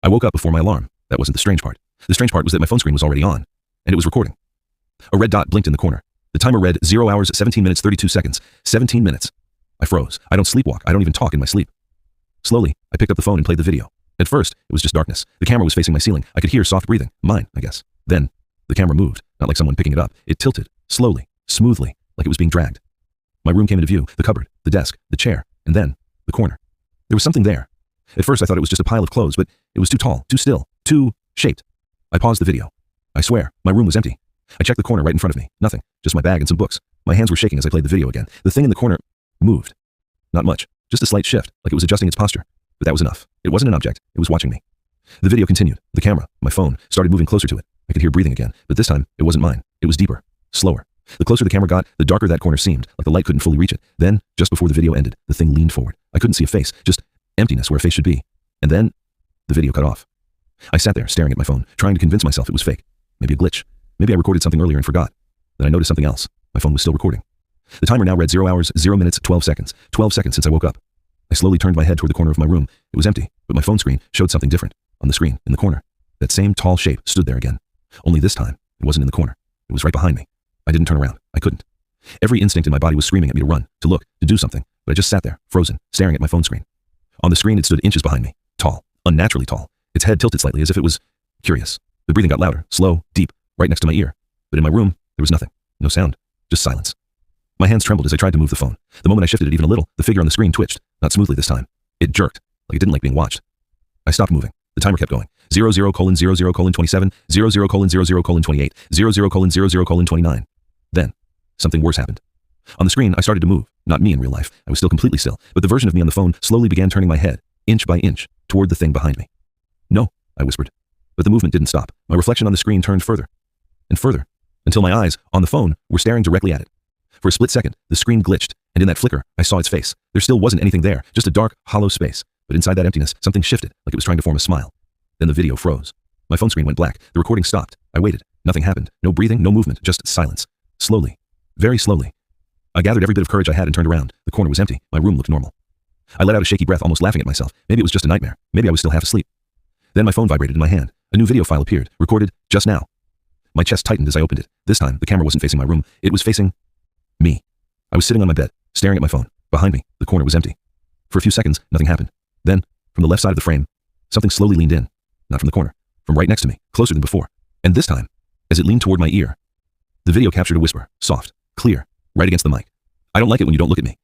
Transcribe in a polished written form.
I woke up before my alarm. That wasn't the strange part. The strange part was that my phone screen was already on, and it was recording. A red dot blinked in the corner. The timer read 0 hours, 17 minutes, 32 seconds. 17 minutes. I froze. I don't sleepwalk. I don't even talk in my sleep. Slowly, I picked up the phone and played the video. At first, it was just darkness. The camera was facing my ceiling. I could hear soft breathing. Mine, I guess. Then, the camera moved, not like someone picking it up. It tilted, slowly, smoothly, like it was being dragged. My room came into view, the cupboard, the desk, the chair, and then, the corner. There was something there. At first, I thought it was just a pile of clothes, but it was too tall, too still, too shaped. I paused the video. I swear, my room was empty. I checked the corner right in front of me. Nothing. Just my bag and some books. My hands were shaking as I played the video again. The thing in the corner moved. Not much. Just a slight shift, like it was adjusting its posture. But that was enough. It wasn't an object. It was watching me. The video continued. The camera, my phone, started moving closer to it. I could hear breathing again, but this time, it wasn't mine. It was deeper, slower. The closer the camera got, the darker that corner seemed, like the light couldn't fully reach it. Then, just before the video ended, the thing leaned forward. I couldn't see a face, just emptiness where a face should be. And then, the video cut off. I sat there, staring at my phone, trying to convince myself it was fake. Maybe a glitch. Maybe I recorded something earlier and forgot. Then I noticed something else. My phone was still recording. The timer now read 0 hours, 0 minutes, 12 seconds. 12 seconds since I woke up. I slowly turned my head toward the corner of my room. It was empty, but my phone screen showed something different. On the screen, in the corner. That same tall shape stood there again. Only this time, it wasn't in the corner. It was right behind me. I didn't turn around. I couldn't. Every instinct in my body was screaming at me to run, to look, to do something, but I just sat there, frozen, staring at my phone screen. On the screen, it stood inches behind me. Tall. Unnaturally tall. Its head tilted slightly as if it was curious. The breathing got louder, slow, deep, right next to my ear. But in my room, there was nothing. No sound. Just silence. My hands trembled as I tried to move the phone. The moment I shifted it even a little, the figure on the screen twitched. Not smoothly this time. It jerked, like it didn't like being watched. I stopped moving. The timer kept going. 00:00:27, 00:00:28, 00:00:29. Then, something worse happened. On the screen, I started to move. Not me in real life. I was still completely still. But the version of me on the phone slowly began turning my head, inch by inch, toward the thing behind me. No, I whispered. But the movement didn't stop. My reflection on the screen turned further and further, until my eyes, on the phone, were staring directly at it. For a split second, the screen glitched, and in that flicker, I saw its face. There still wasn't anything there, just a dark, hollow space. But inside that emptiness, something shifted, like it was trying to form a smile. Then the video froze. My phone screen went black. The recording stopped. I waited. Nothing happened. No breathing, no movement, just silence. Slowly. Very slowly. I gathered every bit of courage I had and turned around. The corner was empty. My room looked normal. I let out a shaky breath, almost laughing at myself. Maybe it was just a nightmare. Maybe I was still half asleep. Then my phone vibrated in my hand. A new video file appeared, recorded just now. My chest tightened as I opened it. This time, the camera wasn't facing my room. It was facing me. I was sitting on my bed, staring at my phone. Behind me, the corner was empty. For a few seconds, nothing happened. Then, from the left side of the frame, something slowly leaned in. Not from the corner. From right next to me, closer than before. And this time, as it leaned toward my ear, the video captured a whisper, soft, clear, right against the mic. I don't like it when you don't look at me.